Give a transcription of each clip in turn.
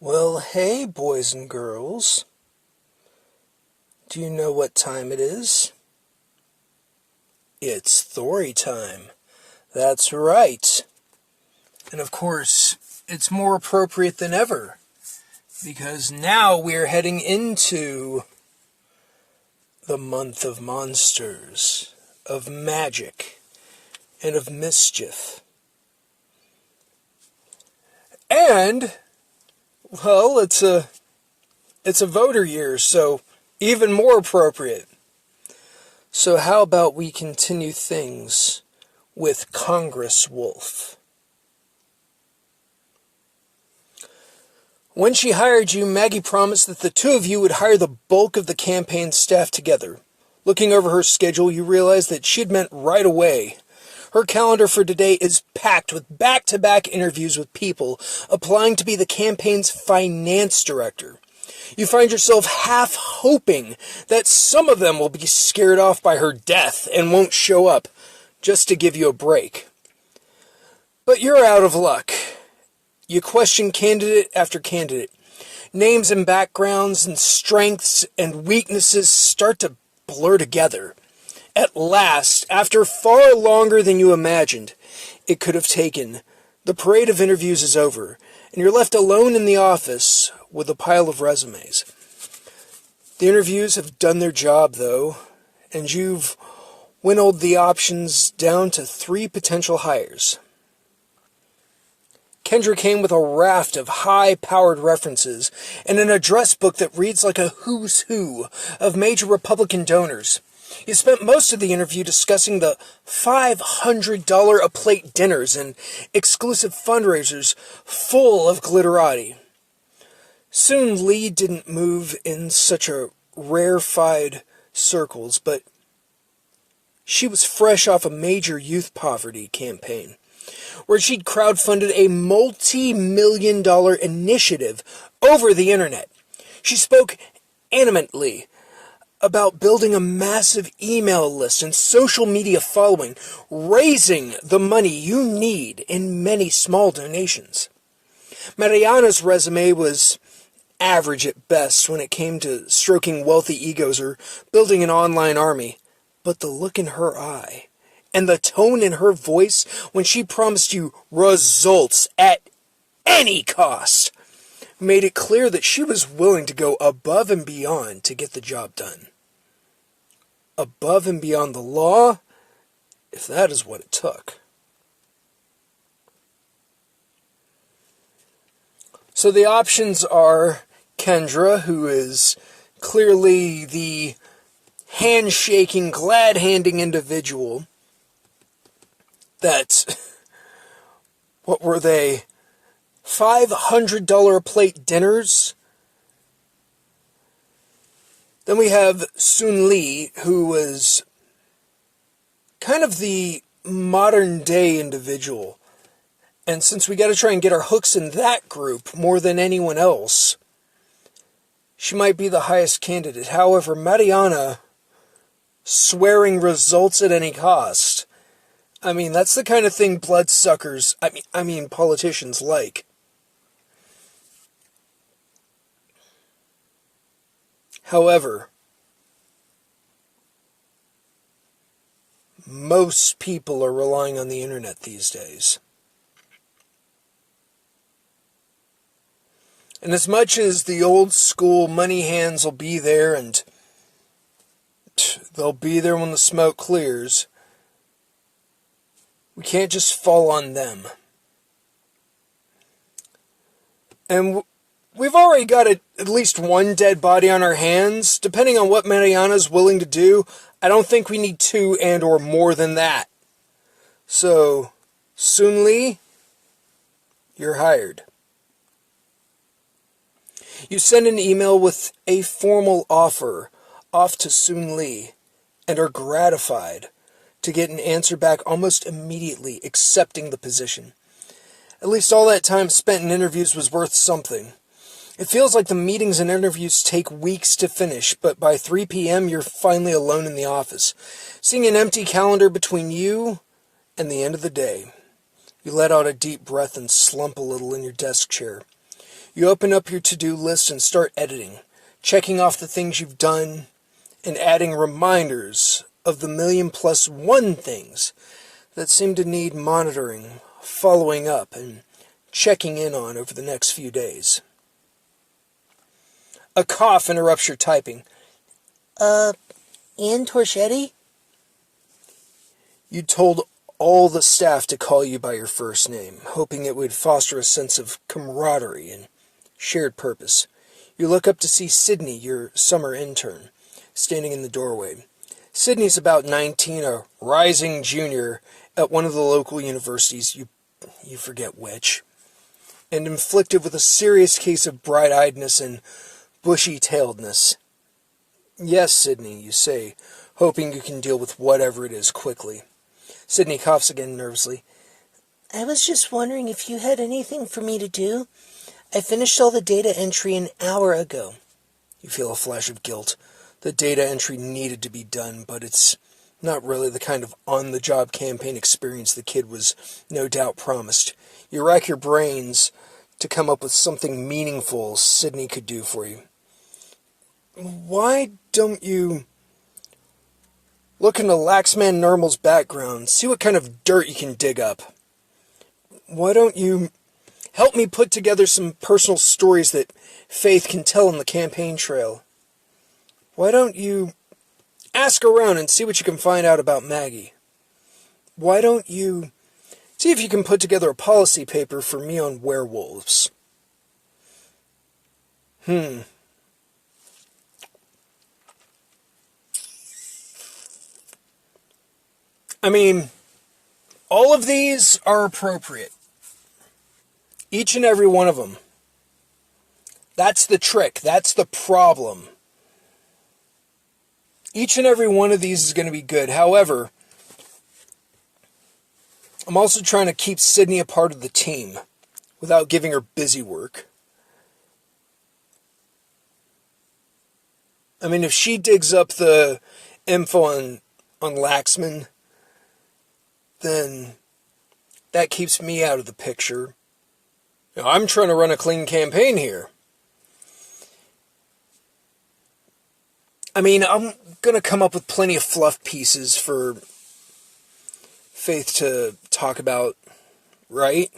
Well, hey, boys and girls. Do you know what time it is? It's Thorytime. That's right. And of course, it's more appropriate than ever, because now we're heading into the month of monsters, of magic, and of mischief. And, well, it's a voter year, so even more appropriate. So how about we continue things with Congress Wolf? When she hired you, Maggie promised that the two of you would hire the bulk of the campaign staff together. Looking over her schedule, you realized that she'd meant right away. Her calendar for today is packed with back-to-back interviews with people applying to be the campaign's finance director. You find yourself half hoping that some of them will be scared off by her death and won't show up, just to give you a break. But you're out of luck. You question candidate after candidate. Names and backgrounds and strengths and weaknesses start to blur together. At last, after far longer than you imagined it could have taken, the parade of interviews is over, and you're left alone in the office with a pile of resumes. The interviews have done their job, though, and you've winnowed the options down to 3 potential hires. Kendra came with a raft of high-powered references and an address book that reads like a who's who of major Republican donors. You spent most of the interview discussing the $500-a-plate dinners and exclusive fundraisers full of glitterati. Soon Lee didn't move in such a rarefied circles, but she was fresh off a major youth poverty campaign, where she'd crowdfunded a multi-million-dollar initiative over the internet. She spoke animately about building a massive email list and social media following, raising the money you need in many small donations. Mariana's resume was average at best when it came to stroking wealthy egos or building an online army, but the look in her eye and the tone in her voice when she promised you results at any cost made it clear that she was willing to go above and beyond to get the job done. Above and beyond the law, if that is what it took. So the options are Kendra, who is clearly the handshaking, glad-handing individual that, what were they, $500-a-plate dinners? Then we have Soon Lee, who was kind of the modern-day individual. And since we got to try and get our hooks in that group more than anyone else, she might be the highest candidate. However, Mariana, swearing results at any cost. I mean, that's the kind of thing bloodsuckers, I mean politicians like. However, most people are relying on the internet these days. And as much as the old school money hands will be there, and they'll be there when the smoke clears, we can't just fall on them. And we've already got at least one dead body on our hands. Depending on what Mariana's willing to do, I don't think we need 2 and or more than that. So, Soon Lee, you're hired. You send an email with a formal offer off to Soon Lee and are gratified to get an answer back almost immediately accepting the position. At least all that time spent in interviews was worth something. It feels like the meetings and interviews take weeks to finish, but by 3 p.m. you're finally alone in the office, seeing an empty calendar between you and the end of the day. You let out a deep breath and slump a little in your desk chair. You open up your to-do list and start editing, checking off the things you've done and adding reminders of the 1,000,000+1 things that seem to need monitoring, following up, and checking in on over the next few days. A cough interrupts your typing. Ian Torchetti? You told all the staff to call you by your first name, hoping it would foster a sense of camaraderie and shared purpose. You look up to see Sydney, your summer intern, standing in the doorway. Sydney's about 19, a rising junior at one of the local universities, you forget which, and inflicted with a serious case of bright-eyedness and bushy-tailedness. Yes, Sydney, you say, hoping you can deal with whatever it is quickly. Sydney coughs again nervously. I was just wondering if you had anything for me to do. I finished all the data entry an hour ago. You feel a flash of guilt. The data entry needed to be done, but it's not really the kind of on-the-job campaign experience the kid was no doubt promised. You rack your brains to come up with something meaningful Sydney could do for you. Why don't you look into Laxman Normal's background, see what kind of dirt you can dig up? Why don't you help me put together some personal stories that Faith can tell on the campaign trail? Why don't you ask around and see what you can find out about Maggie? Why don't you see if you can put together a policy paper for me on werewolves? I mean, all of these are appropriate. Each and every one of them. That's the trick. That's the problem. Each and every one of these is going to be good. However, I'm also trying to keep Sydney a part of the team without giving her busy work. I mean, if she digs up the info on Laxman, then that keeps me out of the picture. You know, I'm trying to run a clean campaign here. I mean, I'm going to come up with plenty of fluff pieces for Faith to talk about, right?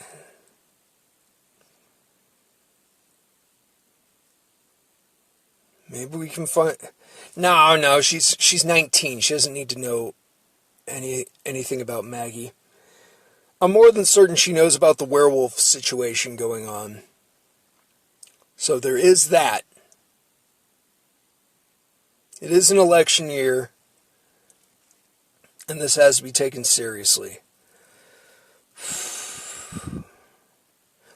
Maybe we can find... No, she's 19. She doesn't need to know anything about Maggie. I'm more than certain she knows about the werewolf situation going on. So there is that. It is an election year, and this has to be taken seriously.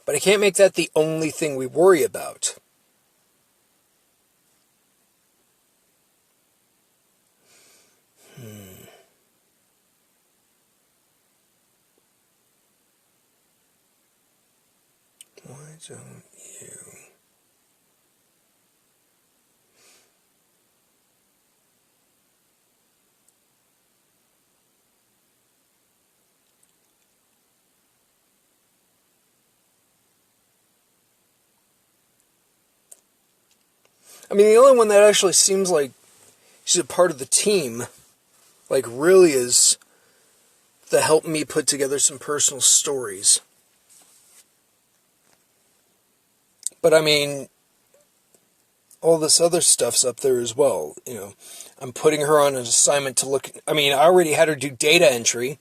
But I can't make that the only thing we worry about. Why don't you... I mean, the only one that actually seems like she's a part of the team, like really is to help me put together some personal stories. But I mean, all this other stuff's up there as well. You know, I'm putting her on an assignment to look... I mean, I already had her do data entry.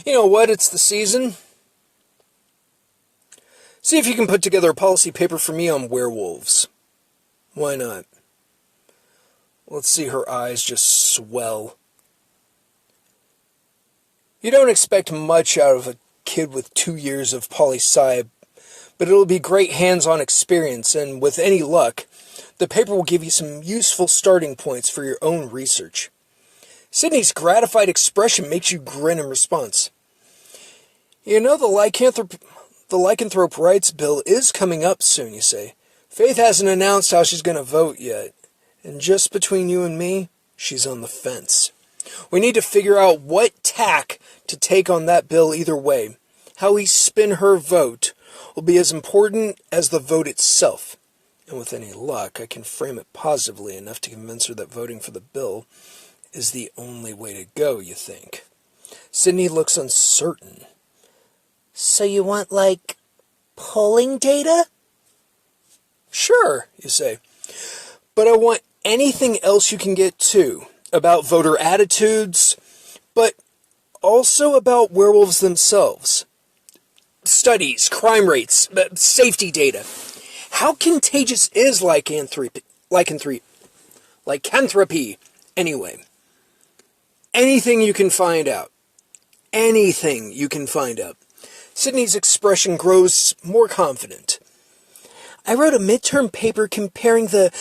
You know what? It's the season. See if you can put together a policy paper for me on werewolves. Why not? Let's see her eyes just swell. You don't expect much out of a kid with 2 years of poli-sci, but it'll be great hands-on experience, and with any luck, the paper will give you some useful starting points for your own research. Sydney's gratified expression makes you grin in response. You know, the lycanthrope rights bill is coming up soon, you say. Faith hasn't announced how she's going to vote yet, and just between you and me, she's on the fence. We need to figure out what tack to take on that bill either way. How we spin her vote will be as important as the vote itself. And with any luck, I can frame it positively enough to convince her that voting for the bill is the only way to go, you think? Sydney looks uncertain. So you want, like, polling data? Sure, you say. But I want anything else you can get, too. About voter attitudes, but also about werewolves themselves. Studies, crime rates, safety data. How contagious is lycanthropy, anyway? Anything you can find out. Anything you can find out. Sydney's expression grows more confident. I wrote a midterm paper comparing the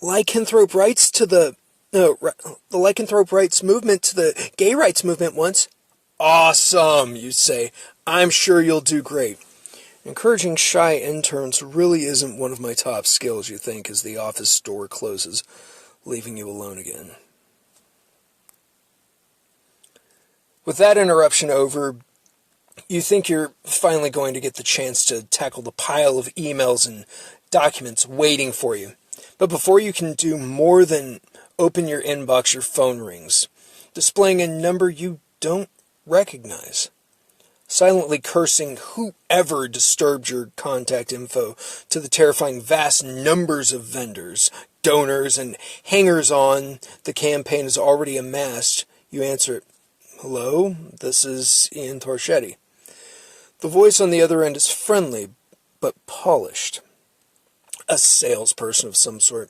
lycanthrope rights to the lycanthrope rights movement to the gay rights movement once. Awesome, you say. I'm sure you'll do great. Encouraging shy interns really isn't one of my top skills, you think, as the office door closes, leaving you alone again. With that interruption over, you think you're finally going to get the chance to tackle the pile of emails and documents waiting for you. But before you can do more than open your inbox, your phone rings, displaying a number you don't recognize. Silently cursing whoever disturbed your contact info to the terrifying vast numbers of vendors, donors, and hangers-on the campaign has already amassed, you answer it. Hello, this is Ian Torchetti. The voice on the other end is friendly, but polished. A salesperson of some sort.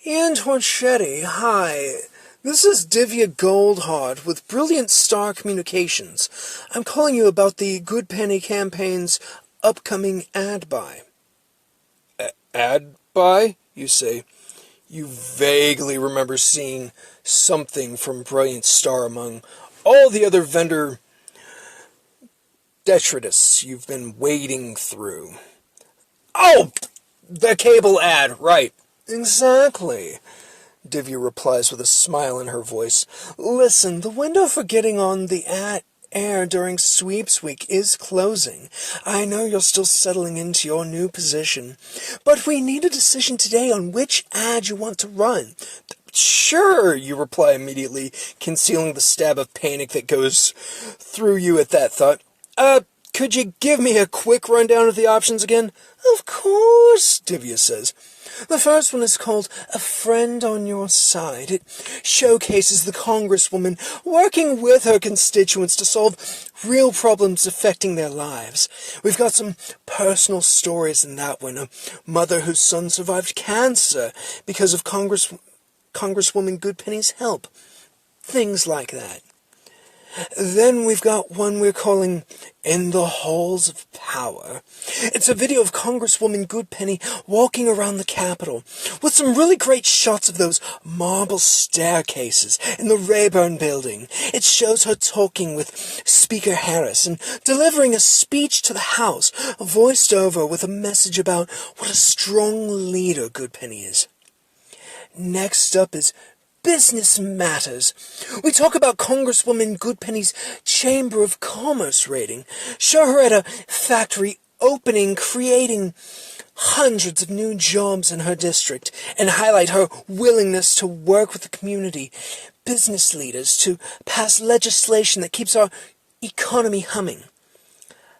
Ian Torchetti, hi. This is Divya Goldhart with Brilliant Star Communications. I'm calling you about the Good Penny campaign's upcoming ad buy. Ad buy? You say. You vaguely remember seeing something from Brilliant Star among all the other vendor detritus you've been wading through. Oh! The cable ad, right. Exactly. Divya replies with a smile in her voice. Listen, the window for getting on the air during sweeps week is closing. I know you're still settling into your new position, but we need a decision today on which ad you want to run. Sure, you reply immediately, concealing the stab of panic that goes through you at that thought. Could you give me a quick rundown of the options again? Of course, Divya says. The first one is called A Friend on Your Side. It showcases the congresswoman working with her constituents to solve real problems affecting their lives. We've got some personal stories in that one. A mother whose son survived cancer because of Congresswoman Goodpenny's help. Things like that. Then we've got one we're calling In the Halls of Power. It's a video of Congresswoman Goodpenny walking around the Capitol with some really great shots of those marble staircases in the Rayburn building. It shows her talking with Speaker Harris and delivering a speech to the House, voiced over with a message about what a strong leader Goodpenny is. Next up is Business Matters. We talk about Congresswoman Goodpenny's Chamber of Commerce rating, show her at a factory opening, creating hundreds of new jobs in her district, and highlight her willingness to work with the community, business leaders, to pass legislation that keeps our economy humming.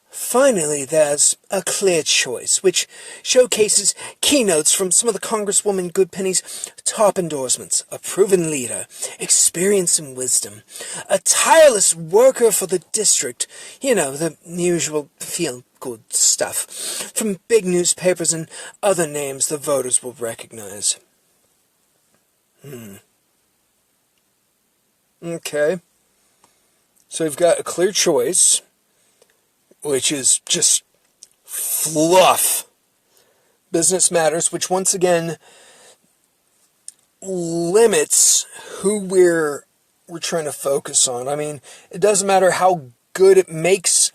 Finally, there's A Clear Choice, which showcases keynotes from some of the Congresswoman Goodpenny's top endorsements. A proven leader, experience and wisdom, a tireless worker for the district, you know, the usual feel-good stuff, from big newspapers and other names the voters will recognize. Okay. So we've got A Clear Choice, which is just fluff. Business Matters, which once again limits who we're trying to focus on. I mean, it doesn't matter how good it makes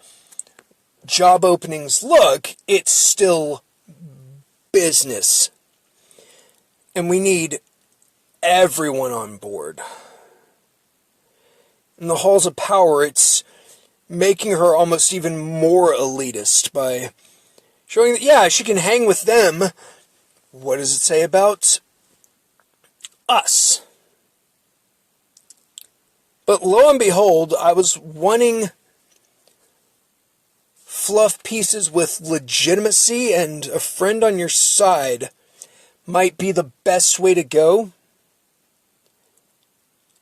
job openings look, it's still business. And we need everyone on board. In the halls of power, it's making her almost even more elitist by showing that, yeah, she can hang with them. What does it say about us? But lo and behold, I was wanting fluff pieces with legitimacy, and a friend on your side might be the best way to go.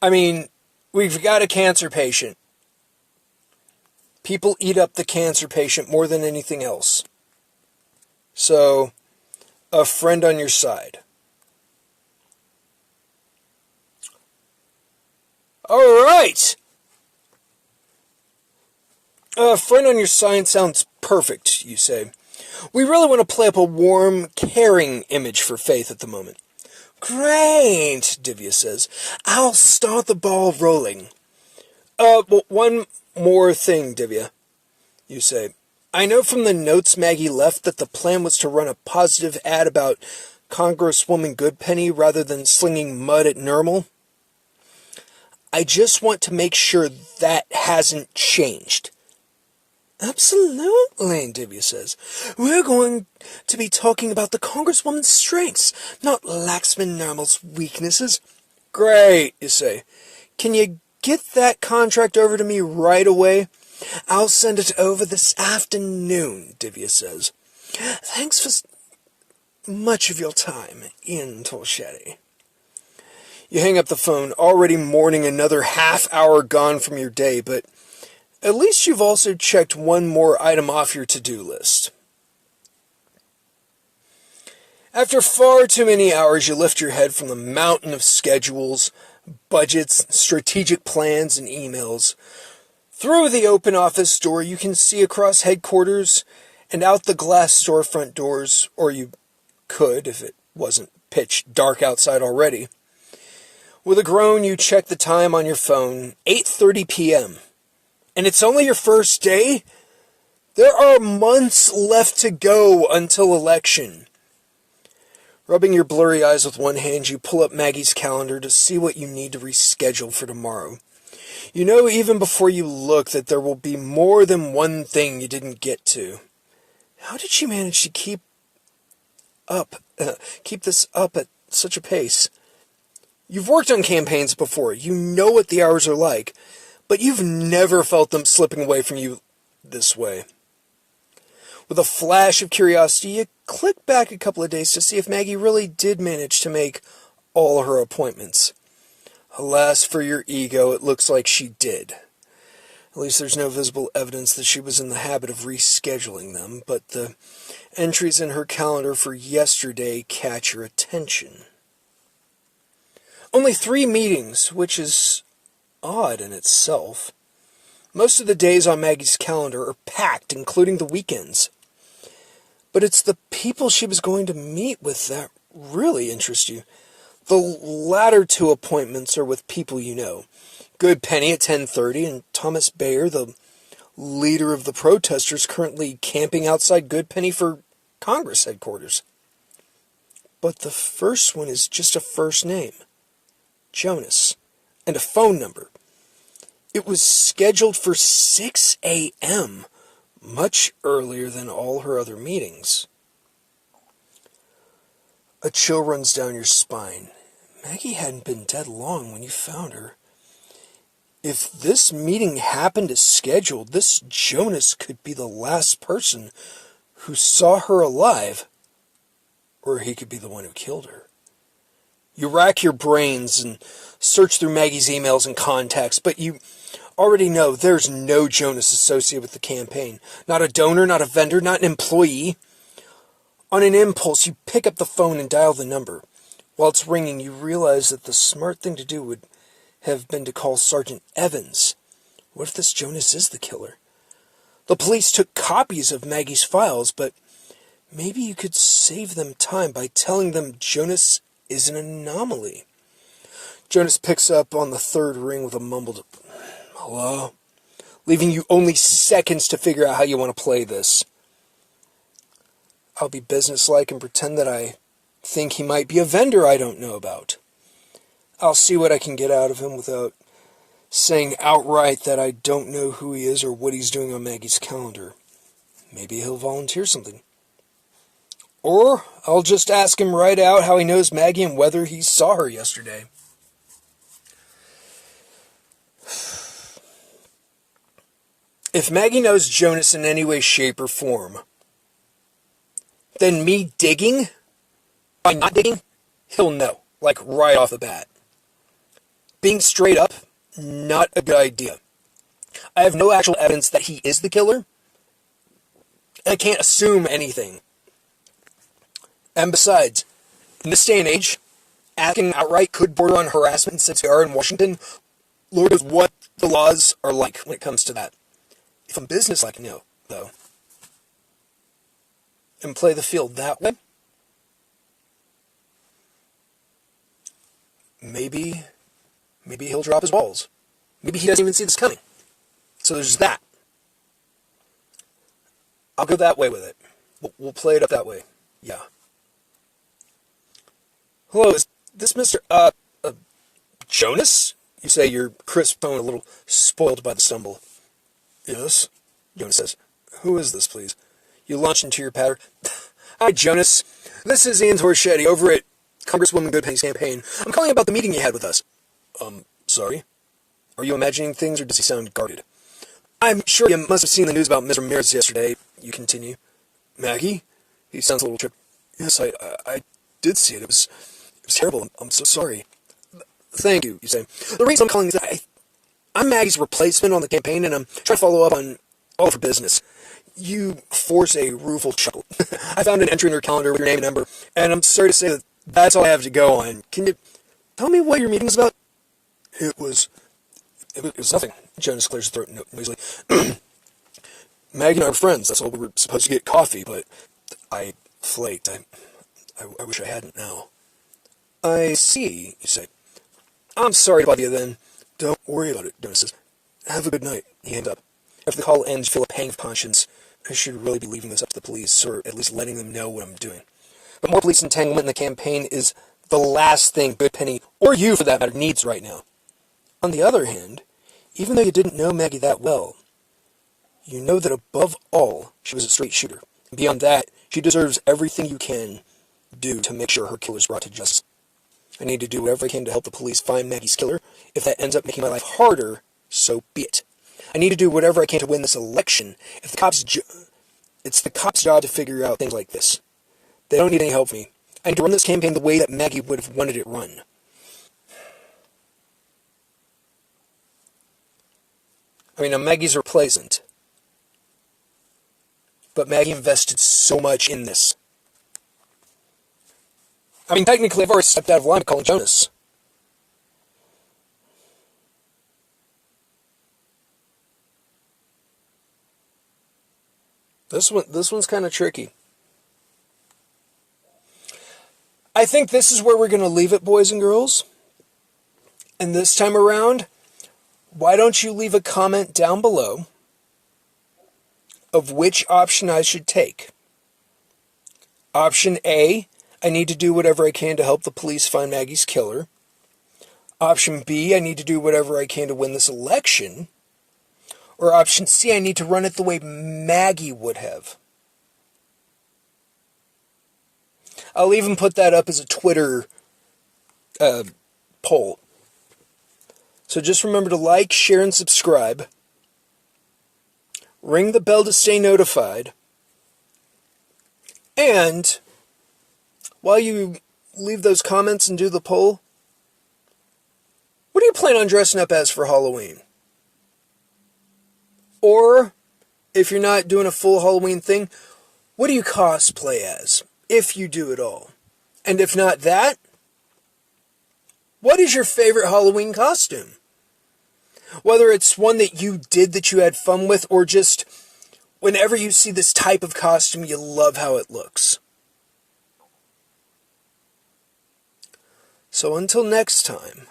I mean, we've got a cancer patient. People eat up the cancer patient more than anything else. So, a friend on your side. Alright! A friend on your side sounds perfect, you say. We really want to play up a warm, caring image for Faith at the moment. Great, Divya says. I'll start the ball rolling. Well, one more thing, Divya, you say. I know from the notes Maggie left that the plan was to run a positive ad about Congresswoman Goodpenny rather than slinging mud at Nermal. I just want to make sure that hasn't changed. Absolutely, Divya says. We're going to be talking about the Congresswoman's strengths, not Laxman Nermal's weaknesses. Great, you say. Can you get that contract over to me right away? I'll send it over this afternoon, Divya says. Thanks for much of your time, Ian Torchetti. You hang up the phone, already mourning another half hour gone from your day, but at least you've also checked one more item off your to-do list. After far too many hours, you lift your head from the mountain of schedules, budgets, strategic plans, and emails. Through the open office door, you can see across headquarters and out the glass storefront doors, or you could if it wasn't pitch dark outside already. With a groan, you check the time on your phone, 8:30 p.m. And it's only your first day? There are months left to go until election. Rubbing your blurry eyes with one hand, you pull up Maggie's calendar to see what you need to reschedule for tomorrow. You know even before you look that there will be more than one thing you didn't get to. How did she manage to keep this up at such a pace? You've worked on campaigns before. You know what the hours are like. But you've never felt them slipping away from you this way. With a flash of curiosity, you click back a couple of days to see if Maggie really did manage to make all her appointments. Alas for your ego, it looks like she did. At least there's no visible evidence that she was in the habit of rescheduling them, but the entries in her calendar for yesterday catch your attention. Only 3 meetings, which is odd in itself. Most of the days on Maggie's calendar are packed, including the weekends. But it's the people she was going to meet with that really interest you. The latter 2 appointments are with people you know. Goodpenny at 10:30 and Thomas Bayer, the leader of the protesters currently camping outside Goodpenny for Congress headquarters. But the first one is just a first name. Jonas. And a phone number. It was scheduled for 6 a.m., much earlier than all her other meetings. A chill runs down your spine. Maggie hadn't been dead long when you found her. If this meeting happened as scheduled, this Jonas could be the last person who saw her alive, or he could be the one who killed her. You rack your brains and search through Maggie's emails and contacts, but you already know there's no Jonas associated with the campaign. Not a donor, not a vendor, not an employee. On an impulse, you pick up the phone and dial the number. While it's ringing, you realize that the smart thing to do would have been to call Sergeant Evans. What if this Jonas is the killer? The police took copies of Maggie's files, but maybe you could save them time by telling them Jonas is an anomaly. Jonas picks up on the 3rd ring with a mumbled hello, leaving you only seconds to figure out how you want to play this. I'll be businesslike and pretend that I think he might be a vendor I don't know about. I'll see what I can get out of him without saying outright that I don't know who he is or what he's doing on Maggie's calendar. Maybe he'll volunteer something. Or I'll just ask him right out how he knows Maggie and whether he saw her yesterday. If Maggie knows Jonas in any way, shape, or form, then me digging, by not digging, he'll know, like right off the bat. Being straight up, not a good idea. I have no actual evidence that he is the killer, and I can't assume anything. And besides, in this day and age, asking outright could border on harassment since we are in Washington. Lord knows what the laws are like when it comes to that. If I'm businesslike, no, though, and play the field that way, maybe he'll drop his balls. Maybe he doesn't even see this coming. So there's that. I'll go that way with it. We'll play it up that way. Yeah. Hello, is this Mr. Jonas? You say, your crisp tone a little spoiled by the stumble. Yes, Jonas says. Who is this, please? You launch into your patter. Hi, Jonas. This is Ian Torchetti over at Congresswoman Goodpenny's campaign. I'm calling about the meeting you had with us. Sorry? Are you imagining things, or does he sound guarded? I'm sure you must have seen the news about Ms. Ramirez yesterday. You continue. Maggie? He sounds a little tripped. Yes, I did see it. It was terrible. I'm so sorry. Thank you, you say. The reason I'm calling is that I'm Maggie's replacement on the campaign, and I'm trying to follow up on all of her business. You force a rueful chuckle. I found an entry in her calendar with your name and number, and I'm sorry to say that that's all I have to go on. Can you tell me what your meeting was about? It was nothing. Jonas clears his throat noisily. Maggie and I were friends. That's all. We were supposed to get coffee, but I flaked. I wish I hadn't now. I see, you say. I'm sorry to bother you then. Don't worry about it, Jonas says. Have a good night. He hangs up. After the call ends, you feel a pang of conscience. I should really be leaving this up to the police, or at least letting them know what I'm doing. But more police entanglement in the campaign is the last thing Goodpenny, or you for that matter, needs right now. On the other hand, even though you didn't know Maggie that well, you know that above all, she was a straight shooter. And beyond that, she deserves everything you can do to make sure her killer's brought to justice. I need to do whatever I can to help the police find Maggie's killer. If that ends up making my life harder, so be it. I need to do whatever I can to win this election. If the cops it's the cops' job to figure out things like this. They don't need any help from me. I need to run this campaign the way that Maggie would have wanted it run. I mean, I'm Maggie's replacement. But Maggie invested so much in this. I mean, technically, I've already stepped out of line calling Jonas. This one's kind of tricky. I think this is where we're going to leave it, boys and girls. And this time around, why don't you leave a comment down below of which option I should take? Option A, I need to do whatever I can to help the police find Maggie's killer. Option B, I need to do whatever I can to win this election. Or option C, I need to run it the way Maggie would have. I'll even put that up as a Twitter poll. So just remember to like, share, and subscribe. Ring the bell to stay notified. And while you leave those comments and do the poll, what do you plan on dressing up as for Halloween? Or, if you're not doing a full Halloween thing, what do you cosplay as, if you do at all? And if not that, what is your favorite Halloween costume? Whether it's one that you did that you had fun with, or just whenever you see this type of costume, you love how it looks. So until next time,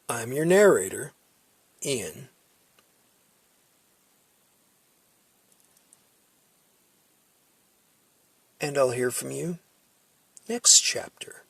I'm your narrator, Ian. And I'll hear from you next chapter.